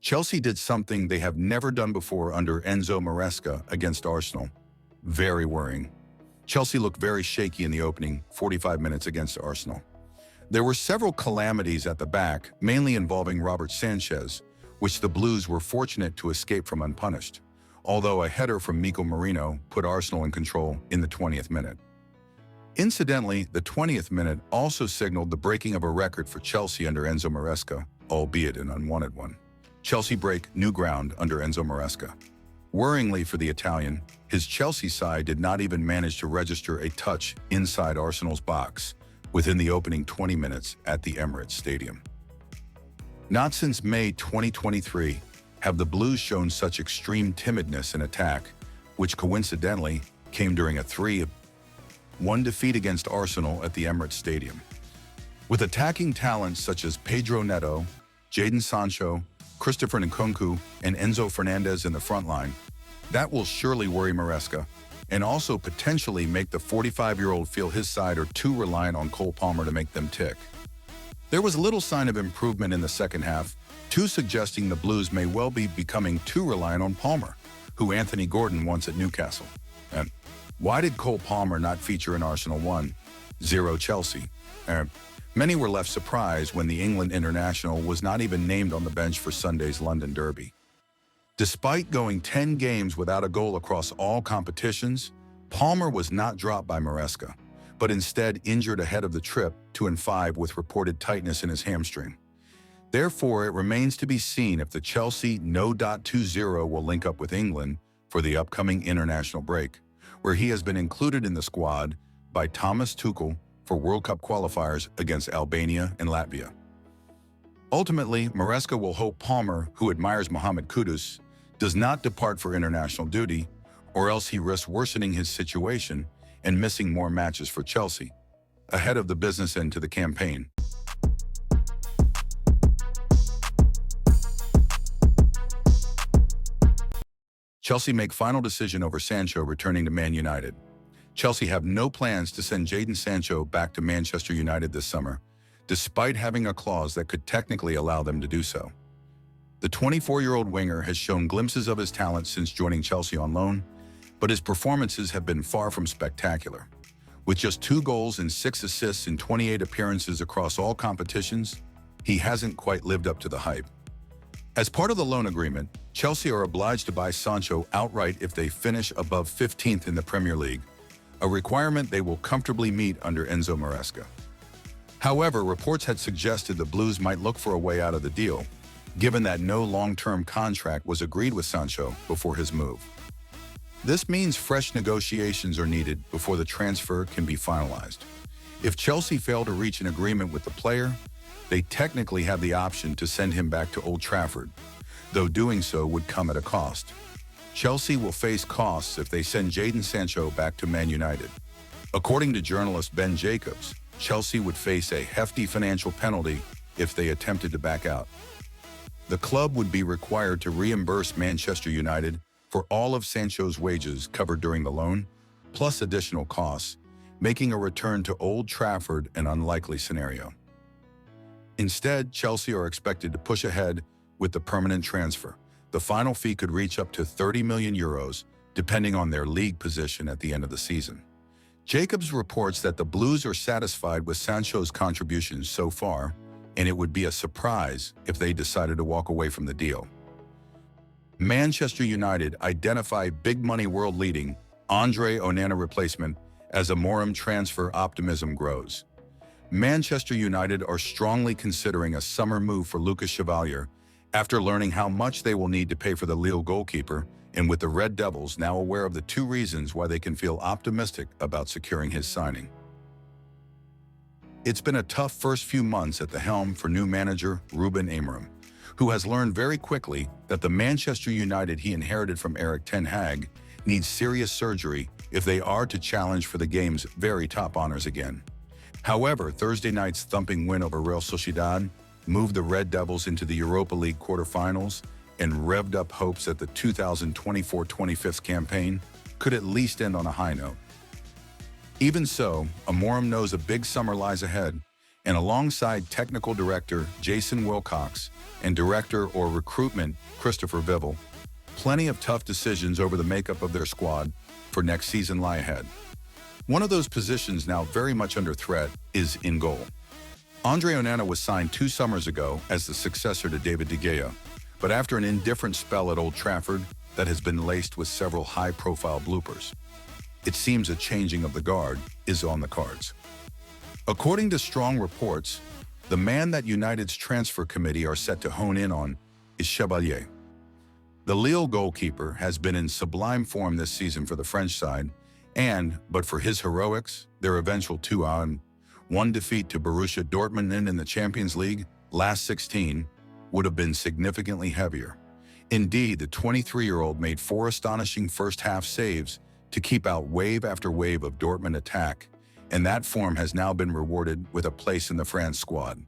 Chelsea did something they have never done before under Enzo Maresca against Arsenal. Very worrying. Chelsea looked very shaky in the opening 45 minutes against Arsenal. There were several calamities at the back, mainly involving Robert Sanchez, which the Blues were fortunate to escape from unpunished, although a header from Mikel Merino put Arsenal in control in the 20th minute. Incidentally, the 20th minute also signaled the breaking of a record for Chelsea under Enzo Maresca, albeit an unwanted one. Chelsea break new ground under Enzo Maresca. Worryingly for the Italian, his Chelsea side did not even manage to register a touch inside Arsenal's box within the opening 20 minutes at the Emirates Stadium. Not since May 2023 have the Blues shown such extreme timidness in attack, which coincidentally came during a 3-1 defeat against Arsenal at the Emirates Stadium. With attacking talents such as Pedro Neto, Jadon Sancho, Christopher Nkunku, and Enzo Fernandez in the front line, that will surely worry Maresca, and also potentially make the 45-year-old feel his side are too reliant on Cole Palmer to make them tick. There was little sign of improvement in the second half, too suggesting the Blues may well be becoming too reliant on Palmer, who Anthony Gordon wants at Newcastle. And why did Cole Palmer not feature in Arsenal 1-0 Chelsea? Many were left surprised when the England international was not even named on the bench for Sunday's London Derby. Despite going 10 games without a goal across all competitions, Palmer was not dropped by Maresca, but instead injured ahead of the trip 2-5 with reported tightness in his hamstring. Therefore, it remains to be seen if the Chelsea No.20 will link up with England for the upcoming international break, where he has been included in the squad by Thomas Tuchel for World Cup qualifiers against Albania and Latvia. Ultimately, Maresca will hope Palmer, who admires Mohamed Kudus, does not depart for international duty, or else he risks worsening his situation and missing more matches for Chelsea, ahead of the business end to the campaign. Chelsea make final decision over Sancho returning to Man United. Chelsea have no plans to send Jadon Sancho back to Manchester United this summer, despite having a clause that could technically allow them to do so. The 24-year-old winger has shown glimpses of his talent since joining Chelsea on loan, but his performances have been far from spectacular. With just 2 goals and 6 assists in 28 appearances across all competitions, he hasn't quite lived up to the hype. As part of the loan agreement, Chelsea are obliged to buy Sancho outright if they finish above 15th in the Premier League, a requirement they will comfortably meet under Enzo Maresca. However, reports had suggested the Blues might look for a way out of the deal, given that no long-term contract was agreed with Sancho before his move. This means fresh negotiations are needed before the transfer can be finalized. If Chelsea fail to reach an agreement with the player, they technically have the option to send him back to Old Trafford, though doing so would come at a cost. Chelsea will face costs if they send Jadon Sancho back to Man United. According to journalist Ben Jacobs, Chelsea would face a hefty financial penalty if they attempted to back out. The club would be required to reimburse Manchester United for all of Sancho's wages covered during the loan, plus additional costs, making a return to Old Trafford an unlikely scenario. Instead, Chelsea are expected to push ahead with the permanent transfer. The final fee could reach up to €30 million, depending on their league position at the end of the season. Jacobs reports that the Blues are satisfied with Sancho's contributions so far, and it would be a surprise if they decided to walk away from the deal. Manchester United identify big money world-leading Andre Onana replacement as Amorim transfer optimism grows. Manchester United are strongly considering a summer move for Lucas Chevalier after learning how much they will need to pay for the Lille goalkeeper, and with the Red Devils now aware of the 2 reasons why they can feel optimistic about securing his signing. It's been a tough first few months at the helm for new manager Ruben Amorim, who has learned very quickly that the Manchester United he inherited from Erik ten Hag needs serious surgery if they are to challenge for the game's very top honors again. However, Thursday night's thumping win over Real Sociedad moved the Red Devils into the Europa League quarterfinals and revved up hopes that the 2024-25 campaign could at least end on a high note. Even so, Amorim knows a big summer lies ahead, and alongside technical director Jason Wilcox and director or recruitment Christopher Vivel, plenty of tough decisions over the makeup of their squad for next season lie ahead. One of those positions now very much under threat is in goal. Andre Onana was signed 2 summers ago as the successor to David De Gea, but after an indifferent spell at Old Trafford that has been laced with several high-profile bloopers, it seems a changing of the guard is on the cards. According to strong reports, the man that United's transfer committee are set to hone in on is Chevalier. The Lille goalkeeper has been in sublime form this season for the French side, and, but for his heroics, their eventual 2-1 defeat to Borussia Dortmund in the Champions League last 16 would have been significantly heavier. Indeed, the 23-year-old made 4 astonishing first-half saves to keep out wave after wave of Dortmund attack, and that form has now been rewarded with a place in the France squad.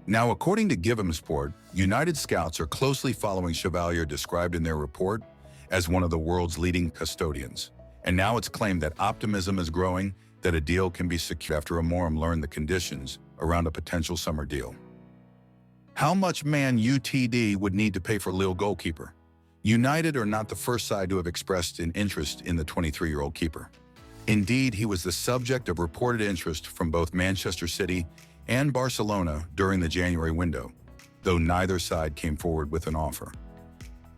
Now, according to Given Sport, United scouts are closely following Chevalier, described in their report as one of the world's leading custodians. And now it's claimed that optimism is growing that a deal can be secured after Amorim learned the conditions around a potential summer deal. How much Man UTD would need to pay for Lille goalkeeper? United are not the first side to have expressed an interest in the 23-year-old keeper. Indeed, he was the subject of reported interest from both Manchester City and Barcelona during the January window, though neither side came forward with an offer.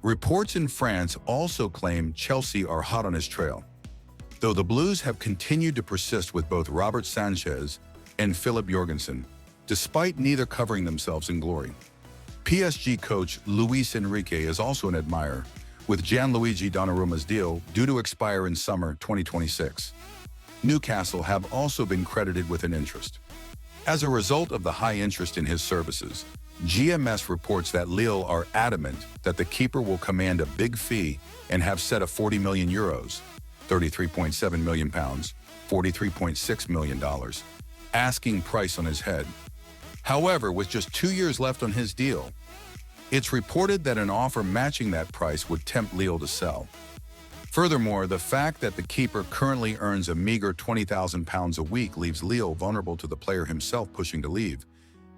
Reports in France also claim Chelsea are hot on his trail, though the Blues have continued to persist with both Robert Sanchez and Philip Jorgensen, despite neither covering themselves in glory. PSG coach Luis Enrique is also an admirer, with Gianluigi Donnarumma's deal due to expire in summer 2026. Newcastle have also been credited with an interest. As a result of the high interest in his services, GMS reports that Lille are adamant that the keeper will command a big fee and have set a 40 million euros, £33.7 million, $43.6 million, asking price on his head. However, with just 2 years left on his deal, it's reported that an offer matching that price would tempt Lille to sell. Furthermore, the fact that the keeper currently earns a meager £20,000 a week leaves Lille vulnerable to the player himself pushing to leave,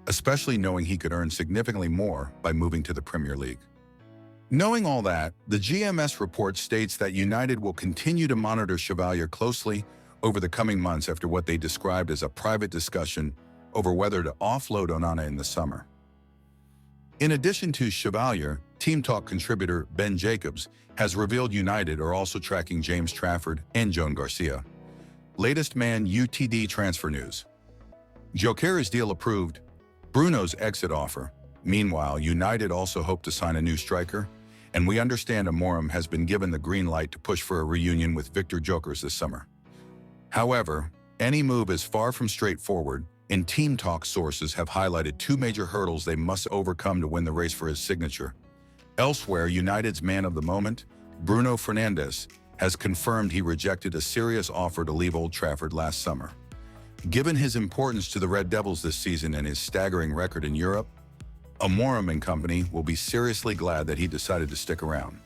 especially knowing he could earn significantly more by moving to the Premier League. Knowing all that, the GMS report states that United will continue to monitor Chevalier closely over the coming months after what they described as a private discussion over whether to offload Onana in the summer. In addition to Chevalier, Team Talk contributor Ben Jacobs has revealed United are also tracking James Trafford and Joan Garcia. Latest Man UTD transfer news. Jokeris deal approved, Bruno's exit offer. Meanwhile, United also hope to sign a new striker, and we understand Amorim has been given the green light to push for a reunion with Victor Jokeris this summer. However, any move is far from straightforward, and Team Talk sources have highlighted 2 major hurdles they must overcome to win the race for his signature. Elsewhere, United's man of the moment, Bruno Fernandes, has confirmed he rejected a serious offer to leave Old Trafford last summer. Given his importance to the Red Devils this season and his staggering record in Europe, Amorim and company will be seriously glad that he decided to stick around.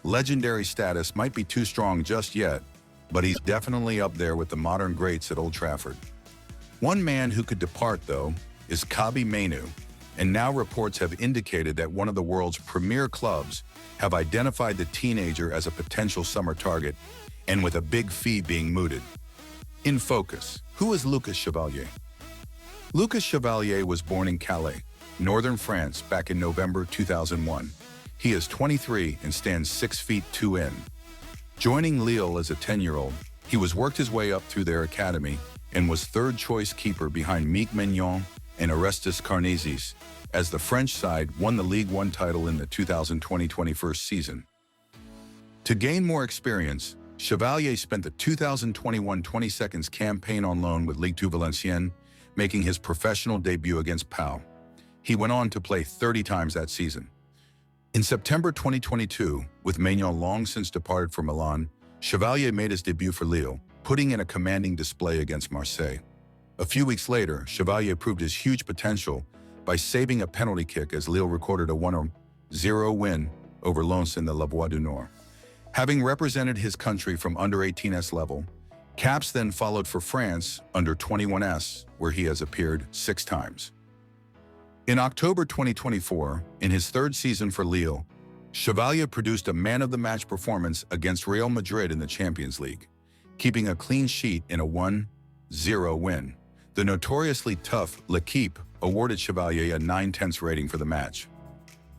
Legendary status might be too strong just yet, but he's definitely up there with the modern greats at Old Trafford. One man who could depart, though, is Kobbie Mainoo, and now reports have indicated that one of the world's premier clubs have identified the teenager as a potential summer target, and with a big fee being mooted. In focus, who is Lucas Chevalier? Lucas Chevalier was born in Calais, northern France, back in November 2001. He is 23 and stands 6 feet 2 in. Joining Lille as a 10-year-old, he worked his way up through their academy and was third-choice keeper behind Mick Maignan and Orestes Carnezis, as the French side won the Ligue 1 title in the 2020-21 season. To gain more experience, Chevalier spent the 2021-22 campaign on loan with Ligue 2 Valenciennes, making his professional debut against Pau. He went on to play 30 times that season. In September 2022, with Maignan long since departed for Milan, Chevalier made his debut for Lille, putting in a commanding display against Marseille. A few weeks later, Chevalier proved his huge potential by saving a penalty kick as Lille recorded a 1-0 win over Lens in the La Voix du Nord. Having represented his country from under 18s level, Caps then followed for France under 21s, where he has appeared 6 times. In October 2024, in his 3rd season for Lille, Chevalier produced a man-of-the-match performance against Real Madrid in the Champions League, keeping a clean sheet in a 1-0 win. The notoriously tough L'Équipe awarded Chevalier a 9/10 rating for the match.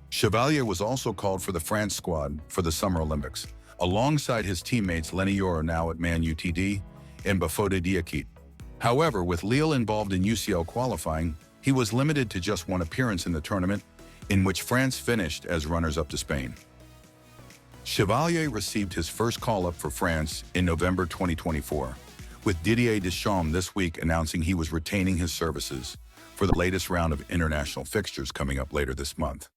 Chevalier was also called for the France squad for the Summer Olympics, alongside his teammates Lenny Yoro, now at Man Utd, and Bafode Diakite. However, with Lille involved in UCL qualifying, he was limited to just 1 appearance in the tournament, in which France finished as runners-up to Spain. Chevalier received his first call-up for France in November 2024, with Didier Deschamps this week announcing he was retaining his services for the latest round of international fixtures coming up later this month.